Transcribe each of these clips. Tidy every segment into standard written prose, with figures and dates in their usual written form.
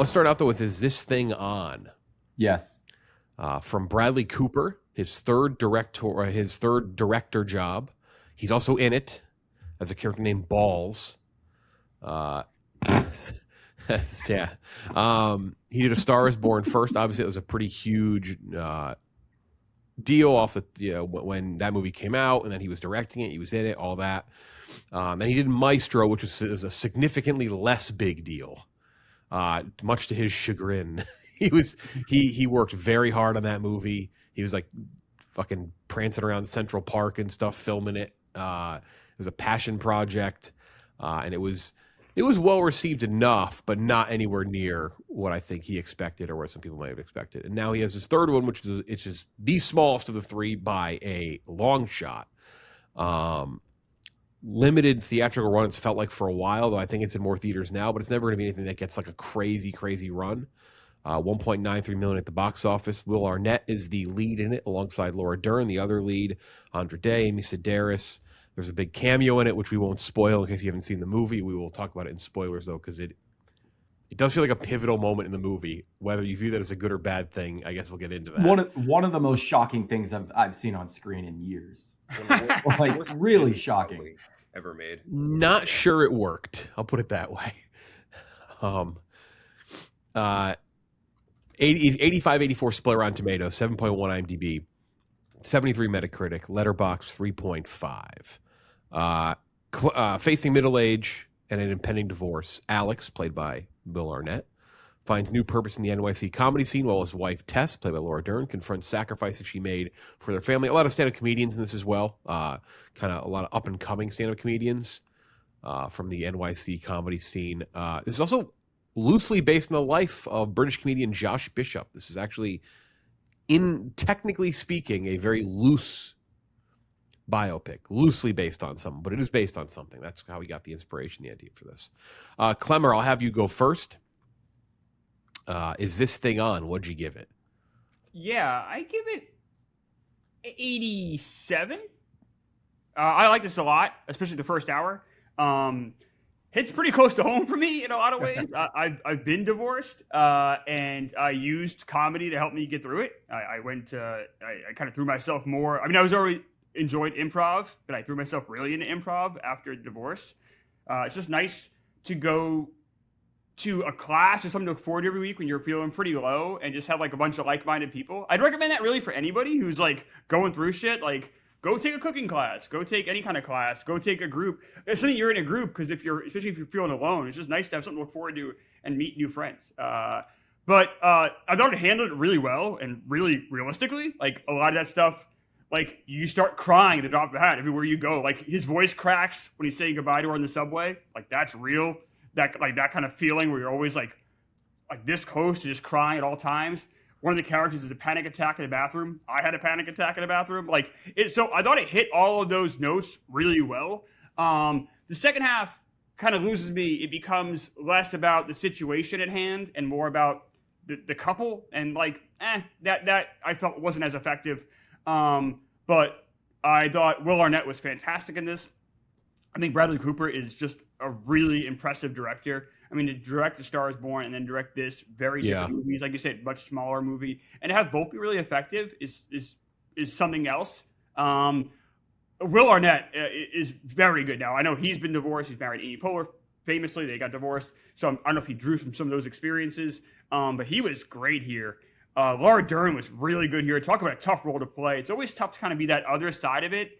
Let's start out though with Is This Thing On? Yes. From Bradley Cooper, his third director job. He's also in it as a character named Balls. Yeah. He did A Star Is Born first. Obviously, it was a pretty huge deal off the when that movie came out, and then he was directing it. He was in it, all that. And he did Maestro, which is a significantly less big deal, much to his chagrin. He worked very hard on that movie. He was like fucking prancing around Central Park and stuff, filming it. It was a passion project, and it was well received enough, but not anywhere near what I think he expected or what some people might have expected. And now he has his third one, which is it's just the smallest of the three by a long shot. Limited theatrical run, it's felt like for a while, though I think it's in more theaters now, but it's never going to be anything that gets like a crazy run. 1.93 million at the box office. Will Arnett is the lead in it alongside Laura Dern. The other lead, Andra Day, Amy Sedaris. There's a big cameo in it, which we won't spoil in case you haven't seen the movie. We will talk about it in spoilers, though, because it does feel like a pivotal moment in the movie. Whether you view that as a good or bad thing, I guess we'll get into that. One of the most shocking things I've seen on screen in years. Like, really shocking. Ever made. Not sure it worked. I'll put it that way. 85-84 split on Tomatoes, 7.1 IMDb, 73 Metacritic, Letterboxd 3.5. Facing middle age and an impending divorce, Alex, played by Will Arnett, finds new purpose in the NYC comedy scene while his wife, Tess, played by Laura Dern, confronts sacrifices she made for their family. A lot of stand-up comedians in this as well. Kind of a lot of up-and-coming stand-up comedians from the NYC comedy scene. This is also loosely based on the life of British comedian Josh Bishop. This is actually, technically speaking, a very loose biopic, loosely based on something, but it is based on something. That's how we got the inspiration, the idea for this. Klemmer, I'll have you go first. Is This Thing On? What'd you give it? Yeah, I give it 87. I like this a lot, especially the first hour. Hits pretty close to home for me in a lot of ways. I've been divorced, and I used comedy to help me get through it. I kind of threw myself more. I mean, I was already enjoyed improv, but I threw myself really into improv after divorce. It's just nice to go to a class or something to look forward to every week when you're feeling pretty low and just have like a bunch of like-minded people. I'd recommend that really for anybody who's like going through shit. Like, go take a cooking class, go take any kind of class, go take a group. It's something you're in a group, because especially if you're feeling alone, it's just nice to have something to look forward to and meet new friends. But I thought it handled it really well and really realistically. Like, a lot of that stuff, like, you start crying at the drop of a hat everywhere you go. Like, his voice cracks when he's saying goodbye to her on the subway. Like, that's real. That kind of feeling where you're always like this close to just crying at all times. One of the characters is a panic attack in the bathroom. I had a panic attack in the bathroom. So I thought it hit all of those notes really well. The second half kind of loses me. It becomes less about the situation at hand and more about the couple. And that I felt wasn't as effective. But I thought Will Arnett was fantastic in this. I think Bradley Cooper is just a really impressive director. I mean, to direct A Star Is Born and then direct this very different movies, like you said, much smaller movie, and to have both be really effective is something else. Will Arnett is very good now. I know he's been divorced. He's married Amy Poehler famously. They got divorced. So I don't know if he drew from some of those experiences, but he was great here. Laura Dern was really good here. Talk about a tough role to play. It's always tough to kind of be that other side of it.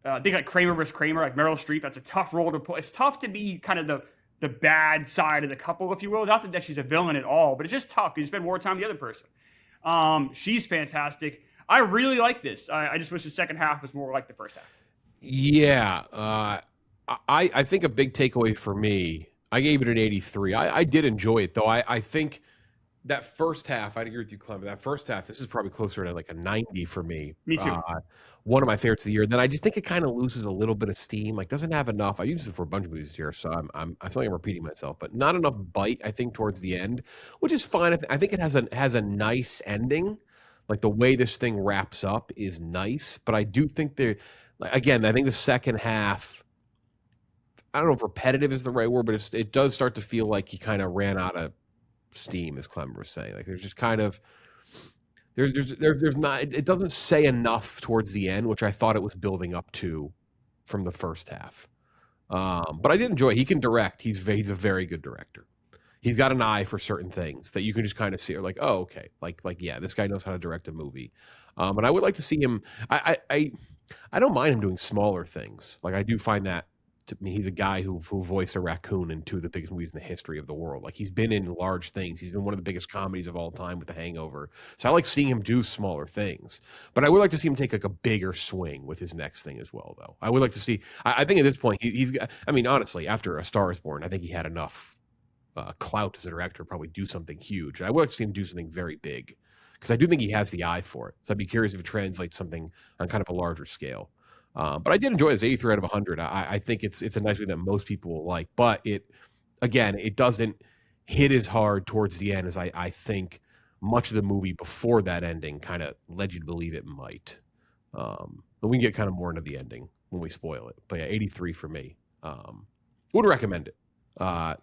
I think like Kramer versus Kramer, like Meryl Streep, that's a tough role to play. It's tough to be kind of the bad side of the couple, if you will. Not that she's a villain at all, but it's just tough because you spend more time with the other person. She's fantastic. I really like this. I just wish the second half was more like the first half. Yeah. I think a big takeaway for me, I gave it an 83. I did enjoy it, though. I think that first half, I'd agree with you, Clemmer. That first half, this is probably closer to like a 90 for me. Me too. One of my favorites of the year. Then I just think it kind of loses a little bit of steam. Like, doesn't have enough. I used it for a bunch of movies here, so I feel like I'm repeating myself. But not enough bite, I think, towards the end, which is fine. I think it has a nice ending. Like, the way this thing wraps up is nice. But I do think I think the second half, I don't know if repetitive is the right word, but it does start to feel like he kind of ran out of steam, as Klemmer was saying. Like there's just kind of there's not, it doesn't say enough towards the end, which I thought it was building up to from the first half. But I did enjoy it. He can direct. He's a very good director. He's got an eye for certain things that you can just kind of see. Or like, oh, okay, like yeah, this guy knows how to direct a movie. And I would like to see him. I don't mind him doing smaller things. Like I do find that. To me, he's a guy who voiced a raccoon in two of the biggest movies in the history of the world. Like he's been in large things. He's been one of the biggest comedies of all time with The Hangover. So I like seeing him do smaller things. But I would like to see him take like a bigger swing with his next thing as well, though. I would like to see. I think at this point he's. I mean, honestly, after A Star Is Born, I think he had enough clout as a director to probably do something huge. And I would like to see him do something very big because I do think he has the eye for it. So I'd be curious if it translates something on kind of a larger scale. But I did enjoy this 83 out of 100. I think it's a nice movie that most people will like, but it doesn't hit as hard towards the end as I think much of the movie before that ending kind of led you to believe it might. But we can get kind of more into the ending when we spoil it. But yeah, 83 for me. Would recommend it.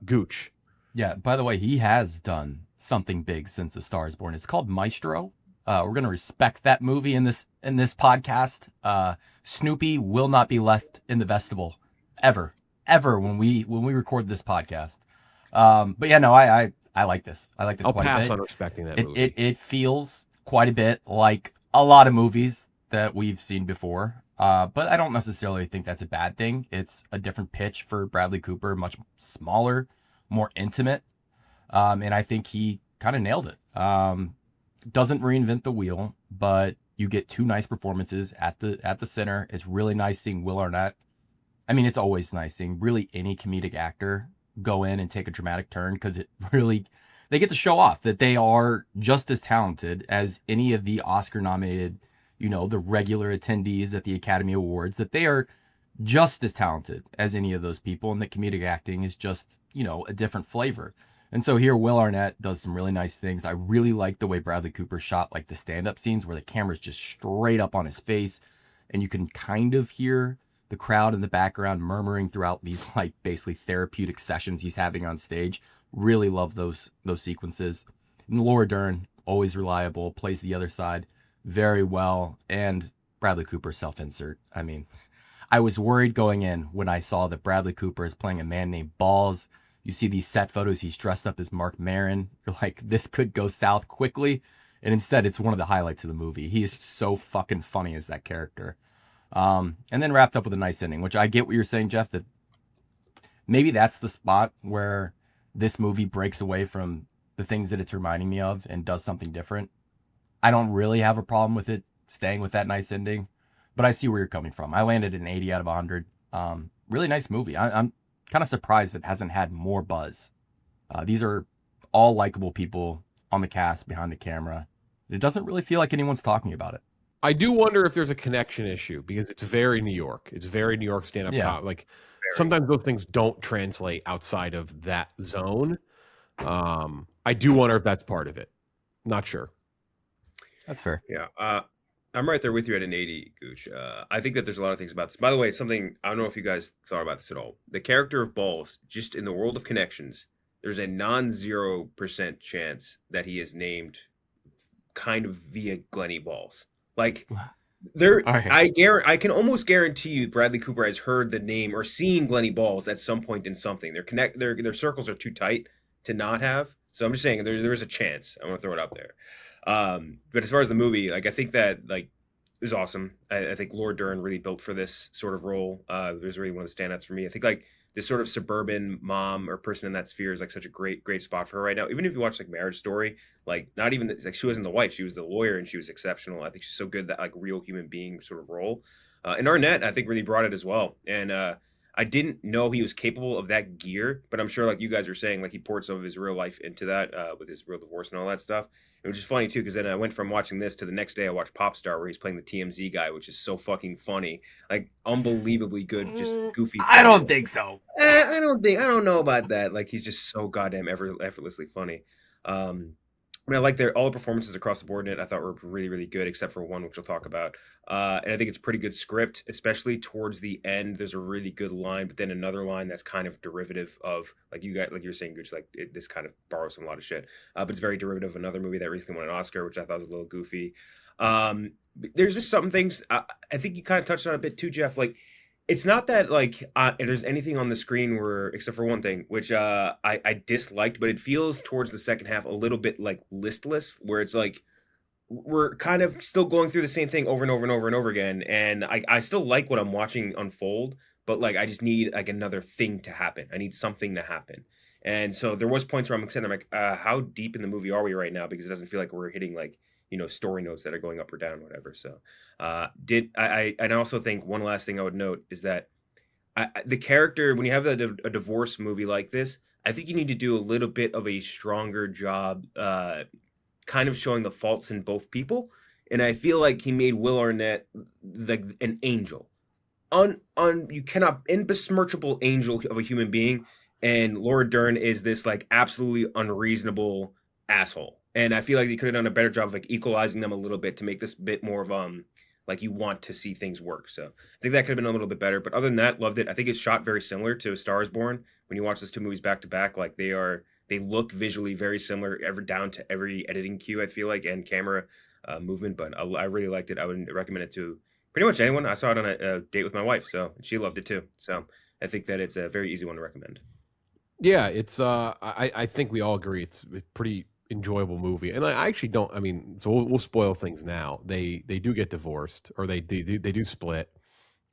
Gooch. Yeah, by the way, he has done something big since A Star Is Born. It's called Maestro. We're going to respect that movie in this podcast. Snoopy will not be left in the vestibule ever when we record this podcast. But yeah, no, I like this. I like this. I'll quite pass a bit. on respecting that movie. It feels quite a bit like a lot of movies that we've seen before. But I don't necessarily think that's a bad thing. It's a different pitch for Bradley Cooper, much smaller, more intimate. And I think he kind of nailed it. Doesn't reinvent the wheel, but you get two nice performances at the center. It's really nice seeing Will Arnett. I mean, it's always nice seeing really any comedic actor go in and take a dramatic turn because they get to show off that they are just as talented as any of the Oscar nominated, the regular attendees at the Academy Awards, that they are just as talented as any of those people. And that comedic acting is just, a different flavor. And so here, Will Arnett does some really nice things. I really like the way Bradley Cooper shot like the stand-up scenes where the camera's just straight up on his face. And you can kind of hear the crowd in the background murmuring throughout these like basically therapeutic sessions he's having on stage. Really love those sequences. And Laura Dern, always reliable, plays the other side very well. And Bradley Cooper self-insert. I mean, I was worried going in when I saw that Bradley Cooper is playing a man named Balls. You see these set photos, he's dressed up as Mark Maron. You're like, this could go south quickly. And instead, it's one of the highlights of the movie. He is so fucking funny as that character. And then wrapped up with a nice ending, which I get what you're saying, Jeff, that maybe that's the spot where this movie breaks away from the things that it's reminding me of and does something different. I don't really have a problem with it staying with that nice ending, but I see where you're coming from. I landed at an 80 out of 100. Really nice movie. I'm kind of surprised it hasn't had more buzz. These are all likable people on the cast behind the camera. It doesn't really feel like anyone's talking about it. I do wonder if there's a connection issue because it's very New York. It's very New York stand-up comedy. Like sometimes those things don't translate outside of that zone. I do wonder if that's part of it. Not sure. That's fair. Yeah. I'm right there with you at an 80, Gooch. I think that there's a lot of things about this. By the way, something, I don't know if you guys thought about this at all. The character of Balls, just in the world of connections, there's a non-0% chance that he is named kind of via Glennie Balls. Like, I can almost guarantee you Bradley Cooper has heard the name or seen Glennie Balls at some point in something. Their circles are too tight to not have. So I'm just saying there is a chance. I want to throw it out there. But as far as the movie, like I think that like it was awesome. I think Laura Dern really built for this sort of role. It was really one of the standouts for me. I think like this sort of suburban mom or person in that sphere is like such a great spot for her right now. Even if you watch like Marriage Story, like not even like she wasn't the wife, she was the lawyer and she was exceptional. I think she's so good, that like real human being sort of role. And Arnett, I think, really brought it as well. And I didn't know he was capable of that gear, but I'm sure, like you guys are saying, like he poured some of his real life into that with his real divorce and all that stuff. It was just funny too, because then I went from watching this to the next day I watched Popstar, where he's playing the TMZ guy, which is so fucking funny, like unbelievably good, just goofy. I don't think so. I don't know about that. Like he's just so goddamn effortlessly funny. I mean, I like all the performances across the board in it. I thought were really, really good, except for one, which we'll talk about. And I think it's pretty good script, especially towards the end. There's a really good line, but then another line that's kind of derivative of, like you were saying, Gooch, like this kind of borrows from a lot of shit. But it's very derivative of another movie that recently won an Oscar, which I thought was a little goofy. There's just some things I think you kind of touched on a bit too, Jeff. Like, it's not that like there's anything on the screen where, except for one thing, which I disliked, but it feels towards the second half a little bit like listless, where it's like we're kind of still going through the same thing over and over and over and over again, and I still like what I'm watching unfold, but like I just need like another thing to happen. I need something to happen, and so there was points where I'm like, how deep in the movie are we right now? Because it doesn't feel like we're hitting like story notes that are going up or down, whatever. So and I also think one last thing I would note is that the character, when you have a divorce movie like this, I think you need to do a little bit of a stronger job kind of showing the faults in both people. And I feel like he made Will Arnett like an angel. You cannot, unbesmirchable angel of a human being. And Laura Dern is this like absolutely unreasonable asshole. And I feel like they could have done a better job of like equalizing them a little bit to make this a bit more of like you want to see things work. So I think that could have been a little bit better. But other than that, loved it. I think it's shot very similar to A Star Is Born. When you watch those two movies back to back, like they look visually very similar, down to every editing cue, I feel like, and camera movement. But I really liked it. I would recommend it to pretty much anyone. I saw it on a date with my wife, so she loved it too. So I think that it's a very easy one to recommend. Yeah, it's I think we all agree it's pretty enjoyable movie, and I actually don't. I mean, so we'll spoil things now. They do get divorced, or they do split,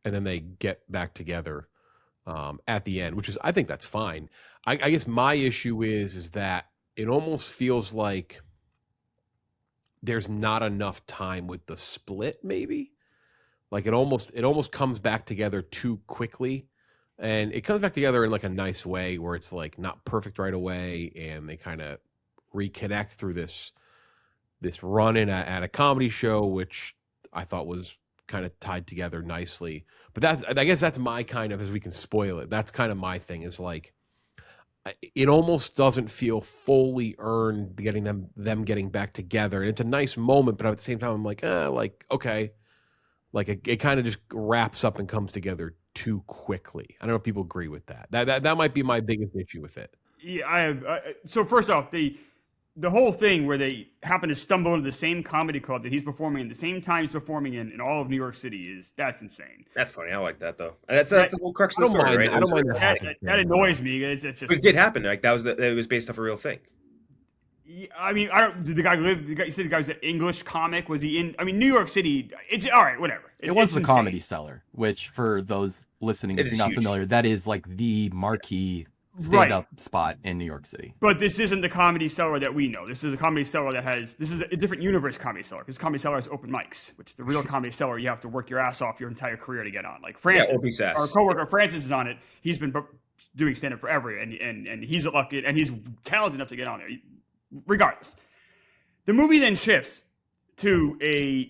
and then they get back together at the end, which is, I think that's fine. I guess my issue is that it almost feels like there's not enough time with the split. Maybe like it almost comes back together too quickly. And it comes back together in like a nice way where it's like not perfect right away, and they kind of reconnect through this run in at a comedy show, which I thought was kind of tied together nicely. But I guess that's my kind of, as we can spoil it, that's kind of my thing, is like it almost doesn't feel fully earned getting them getting back together. And it's a nice moment, but at the same time I'm like, okay. Like it kind of just wraps up and comes together too quickly. I don't know if people agree with that. That might be my biggest issue with it. Yeah, I have. So first off, the whole thing where they happen to stumble into the same comedy club that he's performing in the same time he's performing in all of New York City that's insane. That's funny. I like that though. That's the whole crux of the story, right? I don't mind that. That annoys me. It's just. But it did happen. Like it was based off a real thing. I mean, did the guy live? You said the guy was an English comic. Was he in? I mean, New York City. It's all right. Whatever. It was the insane. Comedy Cellar, which for those listening, if you're not familiar, that is like the marquee stand-up spot in New York City. But this isn't the Comedy Cellar that we know. This is a Comedy Cellar this is a different universe Comedy Cellar, because Comedy Cellar has open mics, which the real Comedy Cellar you have to work your ass off your entire career to get on. Like Francis, our coworker Francis is on it. He's been doing stand-up forever, and he's lucky, and he's talented enough to get on there. Regardless, the movie then shifts to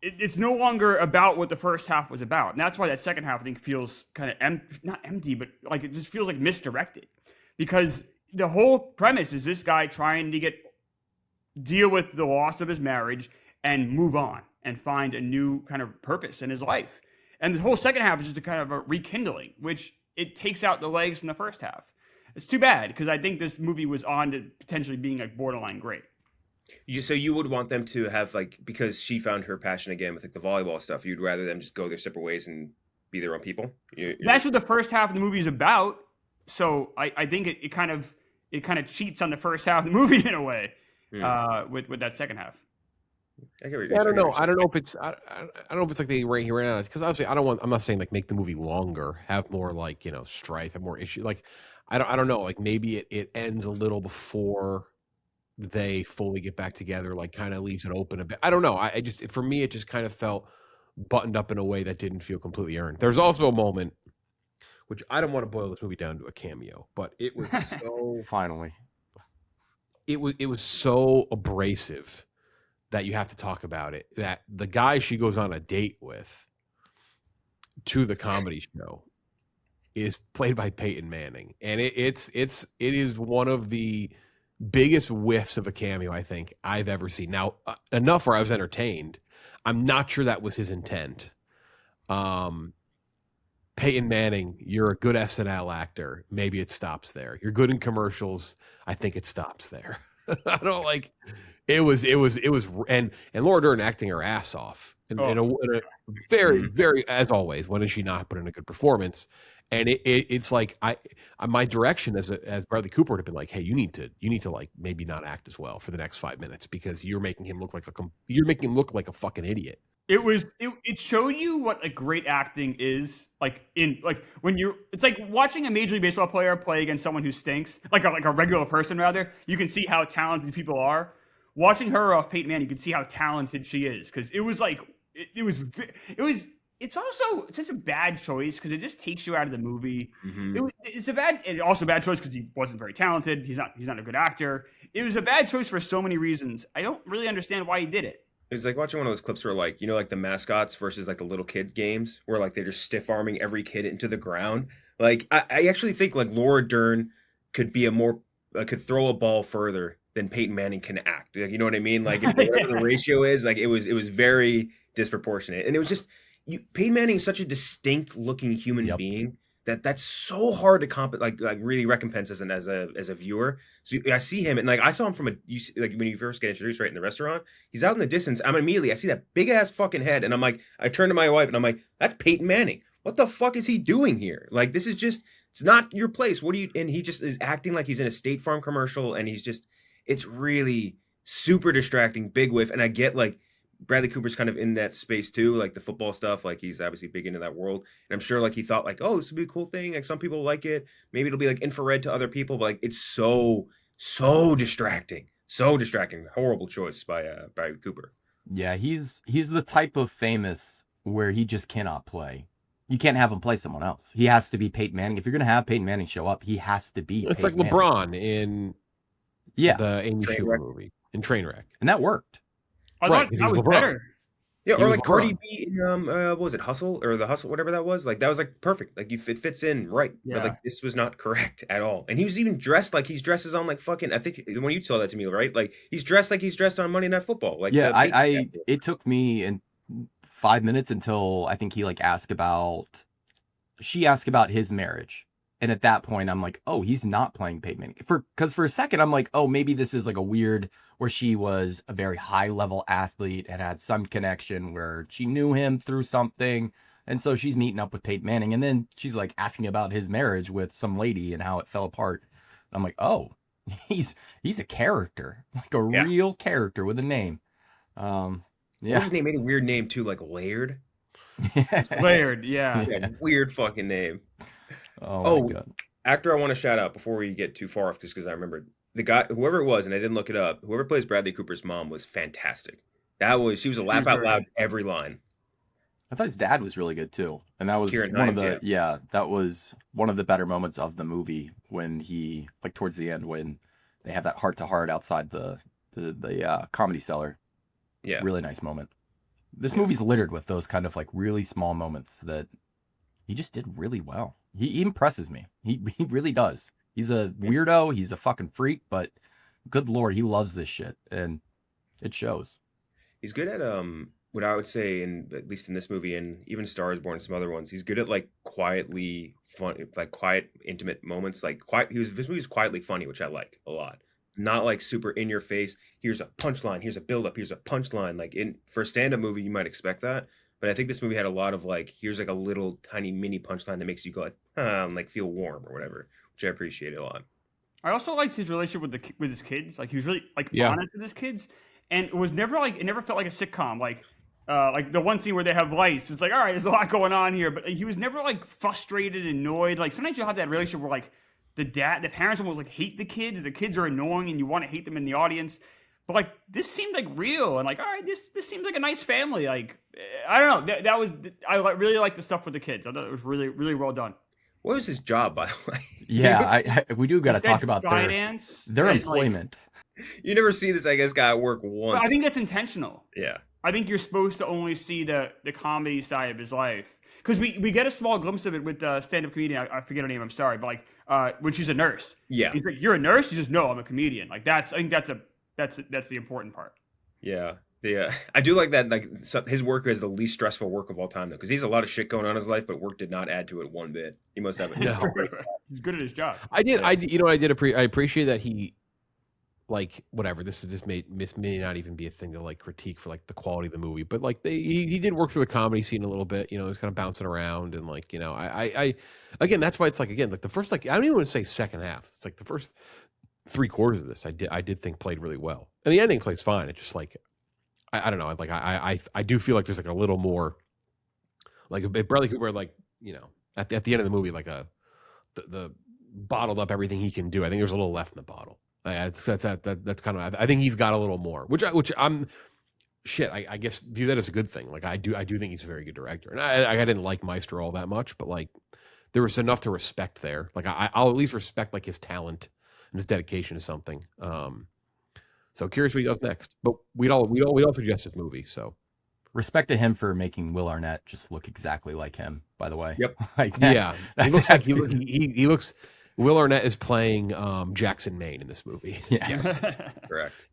it's no longer about what the first half was about. And that's why that second half, I think, feels kind of not empty, but like it just feels like misdirected. Because the whole premise is this guy trying to deal with the loss of his marriage and move on and find a new kind of purpose in his life. And the whole second half is just a kind of a rekindling, which it takes out the legs from the first half. It's too bad, because I think this movie was on to potentially being like borderline great. So you would want them to have, like, because she found her passion again with like the volleyball stuff, you'd rather them just go their separate ways and be their own people? That's what the first half of the movie is about. So I think it kind of cheats on the first half of the movie in a way with that second half. I don't know. I don't know if it's like they ran out, because obviously I'm not saying like make the movie longer, have more like strife, have more issues. Like I don't know. Like maybe it ends a little before they fully get back together. Like kind of leaves it open a bit. I don't know. For me it just kind of felt buttoned up in a way that didn't feel completely earned. There's also a moment, which I don't want to boil this movie down to a cameo, but it was so finally it was so abrasive that you have to talk about it, that the guy she goes on a date with to the comedy show is played by Peyton Manning. And it is one of the biggest whiffs of a cameo I think I've ever seen. Now, enough where I was entertained. I'm not sure that was his intent. Peyton Manning, you're a good SNL actor. Maybe it stops there. You're good in commercials. I think it stops there. I don't like. It was, and Laura Dern acting her ass off, in a very, very, as always. When did she not put in a good performance? And it's like my direction as Bradley Cooper would have been like, hey, you need to like maybe not act as well for the next 5 minutes because you're making him look like a fucking idiot. It showed you what like great acting is like when it's like watching a Major League Baseball player play against someone who stinks, like a regular person rather. You can see how talented people are. Watching her off Peyton Manning, you can see how talented she is because it was like it's also such a bad choice because it just takes you out of the movie. Mm-hmm. It's also a bad choice because he wasn't very talented. He's not a good actor. It was a bad choice for so many reasons. I don't really understand why he did it. It was like watching one of those clips where like, you know, like the mascots versus like the little kid games where like they're just stiff arming every kid into the ground. Like I actually think like Laura Dern could be could throw a ball further than Peyton Manning can act. Like, you know what I mean? Like whatever the ratio is, like it was very disproportionate. And it was just Peyton Manning is such a distinct looking human being that's so hard to like really recompense as a viewer. So I see him and like I saw him like when you first get introduced right in the restaurant, he's out in the distance. I see that big ass fucking head and I'm like, I turn to my wife and I'm like, that's Peyton Manning. What the fuck is he doing here? Like this is just, it's not your place. And he just is acting like he's in a State Farm commercial and it's really super distracting, big whiff. And I get like Bradley Cooper's kind of in that space too, like the football stuff. Like he's obviously big into that world, and I'm sure like he thought like, oh, this would be a cool thing. Like some people like it. Maybe it'll be like infrared to other people, but like it's so distracting, Horrible choice by Bradley Cooper. Yeah, he's the type of famous where he just cannot play. You can't have him play someone else. He has to be Peyton Manning. If you're gonna have Peyton Manning show up, he has to be. It's Peyton like LeBron in the Amy Schumer movie in Trainwreck, and that worked. I thought that was better. Yeah, or like Cardi B in what was it, Hustle or The Hustle, whatever that was. Like that was like perfect. Like it fits in right. Yeah. But like this was not correct at all. And he was even dressed like he's dresses on like fucking. I think when you saw that to me, right? Like he's dressed like he's dressed on Monday Night Football. Like it took me in 5 minutes until I think he like she asked about his marriage. And at that point, I'm like, oh, he's not playing Peyton Manning. Because for a second, I'm like, oh, maybe this is like a weird where she was a very high-level athlete and had some connection where she knew him through something. And so she's meeting up with Peyton Manning. And then she's like asking about his marriage with some lady and how it fell apart. I'm like, oh, he's a character, like a real character with a name. What was his name? Made a weird name too, like Laird. Laird, yeah. Weird fucking name. Oh my God. Actor I want to shout out before we get too far off, just because I remember the guy, whoever it was, and I didn't look it up. Whoever plays Bradley Cooper's mom was fantastic. She was a laugh out loud every line. I thought his dad was really good too, and that was that was one of the better moments of the movie when he like towards the end when they have that heart to heart outside the Comedy Cellar. Yeah, really nice moment. This movie's littered with those kind of like really small moments that he just did really well. He impresses me. He really does. He's a weirdo. He's a fucking freak, but good Lord, he loves this shit, and it shows. He's good at what I would say, at least in this movie, and even Star is Born and some other ones. He's good at like quietly fun, like quiet, intimate moments. Like this movie's quietly funny, which I like a lot. Not like super in your face. Here's a punchline. Here's a build up. Here's a punchline. Like for a stand up movie, you might expect that. But I think this movie had a lot of like, here's like a little tiny mini punchline that makes you go like, and like feel warm or whatever, which I appreciated a lot. I also liked his relationship with his kids. Like he was really like honest with his kids, and it was never like, it never felt like a sitcom. Like the one scene where they have lice, it's like, all right, there's a lot going on here, but he was never like frustrated, annoyed. Like sometimes you'll have that relationship where like the parents almost like hate the kids are annoying, and you want to hate them in the audience. But like this seemed like real, and like, all right, this seems like a nice family. Like I don't know, I really like the stuff with the kids. I thought it was really, really well done. What was his job, by the way? Yeah, we do got to talk about finance, their employment. You never see this, I guess, guy at work once. But I think that's intentional. Yeah. I think you're supposed to only see the comedy side of his life, because we get a small glimpse of it with the stand-up comedian. I forget her name. I'm sorry, but like when she's a nurse. Yeah. He's like, "You're a nurse?" She says, "No, I'm a comedian." Like I think that's the important part. Yeah. I do like that. Like his work is the least stressful work of all time, though, because he's a lot of shit going on in his life, but work did not add to it one bit. He must have it. He's good at his job. I appreciate that he, like, whatever. This may not even be a thing to like critique for like the quality of the movie, but like he did work through the comedy scene a little bit. You know, he was kind of bouncing around and like, you know, I again, that's why it's like, again, like the first, like, I don't even want to say second half. It's like the first 3/4 of this I did think played really well, and the ending plays fine. It's just like I don't know, like I do feel like there's like a little more, like if Bradley Cooper, like, you know, at the end of the movie, like the bottled up everything he can do. I think there's a little left in the bottle. That's kind of, I think he's got a little more, which I'm shit. I guess view that as a good thing. Like I do think he's a very good director, and I didn't like Meister all that much, but like there was enough to respect there. Like I'll at least respect like his talent and his dedication to something. So curious what he does next. But we'd all suggest this movie. So Respect to him for making Will Arnett just look exactly like him, by the way. Yep. Like, yeah, he looks like he looks. Will Arnett is playing Jackson Maine in this movie. Yes. Correct.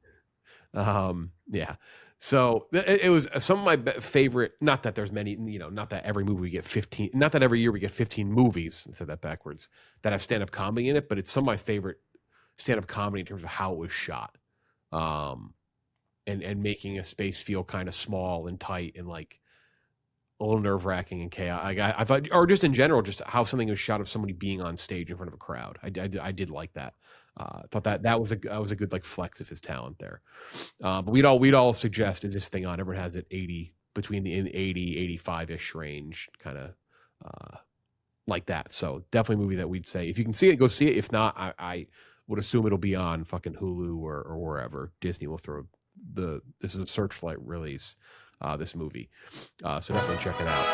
Yeah. So it was some of my favorite. Not that there's many, you know, not that every movie we get 15. Not that every year we get 15 movies. I said that backwards. That have stand-up comedy in it, but it's some of my favorite stand-up comedy in terms of how it was shot, and making a space feel kind of small and tight and like a little nerve-wracking and chaotic. I thought, or just in general, just how something was shot of somebody being on stage in front of a crowd. I did like that. I thought that was a good like flex of his talent there. But we'd all suggest, is this thing on? Everyone has it 80, between the 80, 85-ish range, kind of like that. So definitely a movie that we'd say, if you can see it, go see it. If not, I would assume it'll be on fucking Hulu or wherever. Disney will throw this is a Searchlight release, this movie. So definitely check it out.